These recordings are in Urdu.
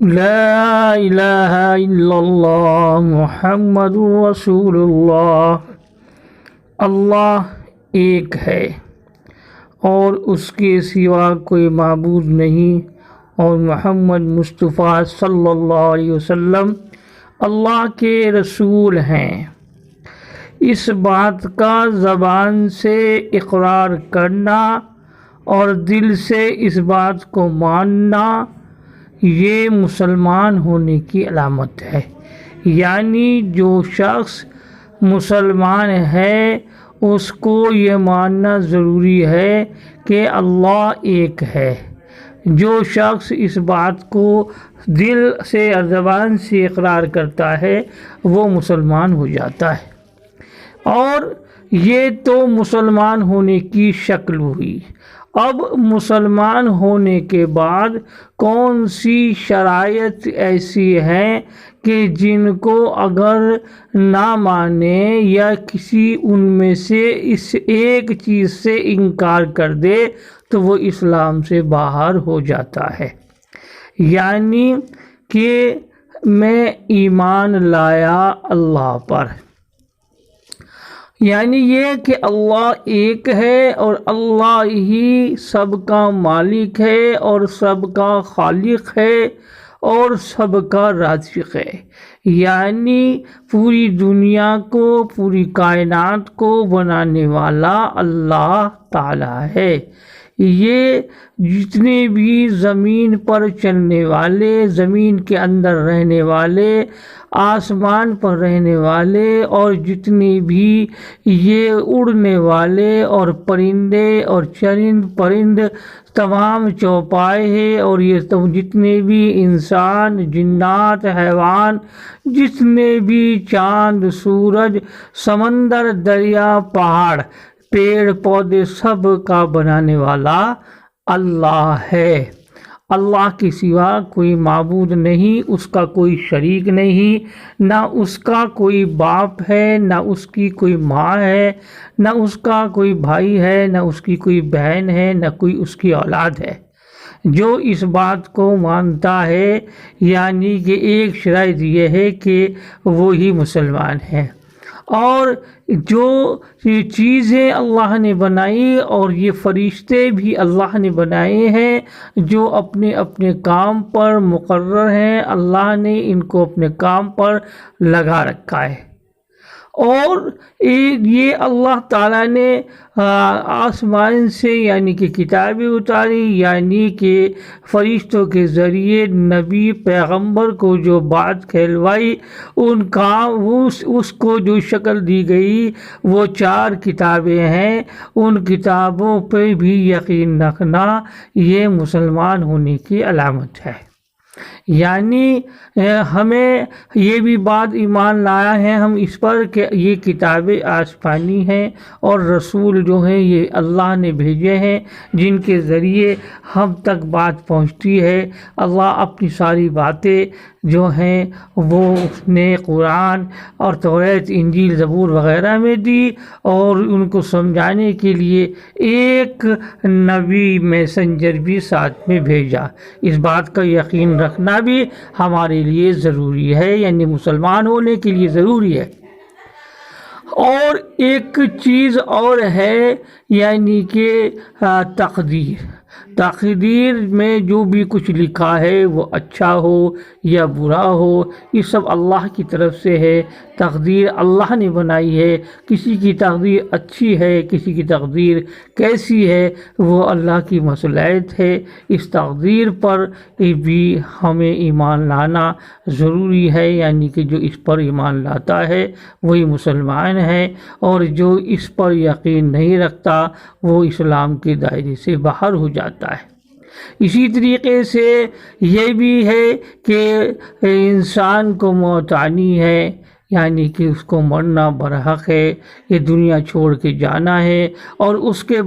لا الہ الا اللہ محمد رسول اللہ۔ اللہ ایک ہے اور اس کے سوا کوئی معبود نہیں، اور محمد مصطفیٰ صلی اللہ علیہ وسلم اللہ کے رسول ہیں۔ اس بات کا زبان سے اقرار کرنا اور دل سے اس بات کو ماننا یہ مسلمان ہونے کی علامت ہے۔ یعنی جو شخص مسلمان ہے اس کو یہ ماننا ضروری ہے کہ اللہ ایک ہے۔ جو شخص اس بات کو دل سے اور زبان سے اقرار کرتا ہے وہ مسلمان ہو جاتا ہے۔ اور یہ تو مسلمان ہونے کی شکل ہوئی۔ اب مسلمان ہونے کے بعد کون سی شرائط ایسی ہیں کہ جن کو اگر نہ مانے یا کسی ان میں سے اس ایک چیز سے انکار کر دے تو وہ اسلام سے باہر ہو جاتا ہے۔ یعنی کہ میں ایمان لایا اللہ پر، یعنی یہ کہ اللہ ایک ہے اور اللہ ہی سب کا مالک ہے اور سب کا خالق ہے اور سب کا رازق ہے۔ یعنی پوری دنیا کو، پوری کائنات کو بنانے والا اللہ تعالی ہے۔ یہ جتنے بھی زمین پر چلنے والے، زمین کے اندر رہنے والے، آسمان پر رہنے والے اور جتنے بھی یہ اڑنے والے اور پرندے اور چرند پرند تمام چوپائے اور یہ جتنے بھی انسان، جنات، حیوان، جتنے بھی چاند، سورج، سمندر، دریا، پہاڑ، پیڑ پودے، سب کا بنانے والا اللہ ہے۔ اللہ کے سوا کوئی معبود نہیں، اس کا کوئی شریک نہیں، نہ اس کا کوئی باپ ہے، نہ اس کی کوئی ماں ہے، نہ اس کا کوئی بھائی ہے، نہ اس کی کوئی بہن ہے، نہ کوئی اس کی اولاد ہے۔ جو اس بات کو مانتا ہے یعنی کہ ایک شرط یہ ہے کہ وہی مسلمان ہے۔ اور جو یہ چیزیں اللہ نے بنائی اور یہ فرشتے بھی اللہ نے بنائے ہیں جو اپنے اپنے کام پر مقرر ہیں، اللہ نے ان کو اپنے کام پر لگا رکھا ہے۔ اور یہ اللہ تعالیٰ نے آسمان سے یعنی کہ کتابیں اتاری، یعنی کہ فرشتوں کے ذریعے نبی پیغمبر کو جو بات کہلوائی ان کا اس کو جو شکل دی گئی وہ 4 کتابیں ہیں۔ ان کتابوں پہ بھی یقین رکھنا یہ مسلمان ہونے کی علامت ہے۔ یعنی ہمیں یہ بھی بات ایمان لایا ہے ہم اس پر کہ یہ کتابیں آسمانی ہیں اور رسول جو ہیں یہ اللہ نے بھیجے ہیں جن کے ذریعے ہم تک بات پہنچتی ہے۔ اللہ اپنی ساری باتیں جو ہیں وہ اس نے قرآن اور توریت، انجیل، زبور وغیرہ میں دی اور ان کو سمجھانے کے لیے ایک نبی میسنجر بھی ساتھ میں بھیجا۔ اس بات کا یقین رکھنا بھی ہمارے لیے ضروری ہے، یعنی مسلمان ہونے کے لیے ضروری ہے۔ اور ایک چیز اور ہے یعنی کہ تقدیر میں جو بھی کچھ لکھا ہے وہ اچھا ہو یا برا ہو یہ سب اللہ کی طرف سے ہے۔ تقدیر اللہ نے بنائی ہے، کسی کی تقدیر اچھی ہے، کسی کی تقدیر کیسی ہے وہ اللہ کی مصلحت ہے۔ اس تقدیر پر بھی ہمیں ایمان لانا ضروری ہے، یعنی کہ جو اس پر ایمان لاتا ہے وہی مسلمان ہے، اور جو اس پر یقین نہیں رکھتا وہ اسلام کے دائرے سے باہر ہو جاتا ہے۔ اسی طریقے سے یہ بھی ہے کہ انسان کو موت آنی ہے، یعنی کہ اس کو مرنا برحق ہے، یہ دنیا چھوڑ کے جانا ہے، اور اس کے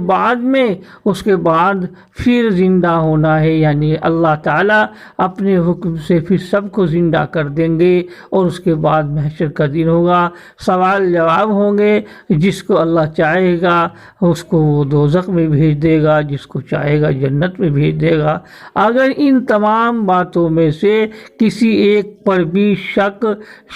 بعد پھر زندہ ہونا ہے، یعنی اللہ تعالیٰ اپنے حکم سے پھر سب کو زندہ کر دیں گے، اور اس کے بعد محشر کا دن ہوگا، سوال جواب ہوں گے۔ جس کو اللہ چاہے گا اس کو وہ دوزخ میں بھیج دے گا، جس کو چاہے گا جنت میں بھیج دے گا۔ اگر ان تمام باتوں میں سے کسی ایک پر بھی شک،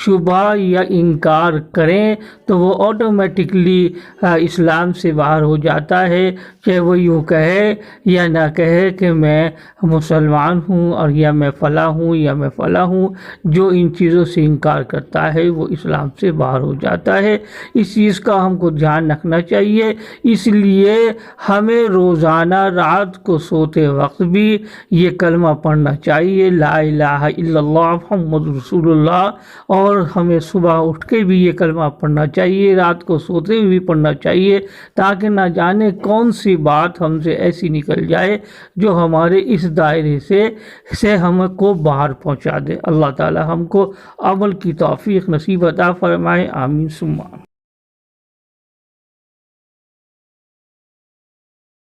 شبہ یا انکار کریں تو وہ آٹومیٹکلی اسلام سے باہر ہو جاتا ہے، چاہے وہ یوں کہے یا نہ کہے کہ میں مسلمان ہوں اور یا میں فلاں ہوں یا میں فلاں ہوں۔ جو ان چیزوں سے انکار کرتا ہے وہ اسلام سے باہر ہو جاتا ہے۔ اس چیز کا ہم کو دھیان رکھنا چاہیے، اس لیے ہمیں روزانہ رات کو سوتے وقت بھی یہ کلمہ پڑھنا چاہیے، لا الہ الا اللہ محمد رسول اللہ، اور ہمیں صبح اٹھ کے بھی یہ کلمہ پڑھنا چاہیے، رات کو سوتے ہوئے بھی پڑھنا چاہیے، تاکہ نہ جانے کون سی بات ہم سے ایسی نکل جائے جو ہمارے اس دائرے سے ہم کو باہر پہنچا دے۔ اللہ تعالی ہم کو عمل کی توفیق نصیب عطا فرمائے، آمین ثم آمین۔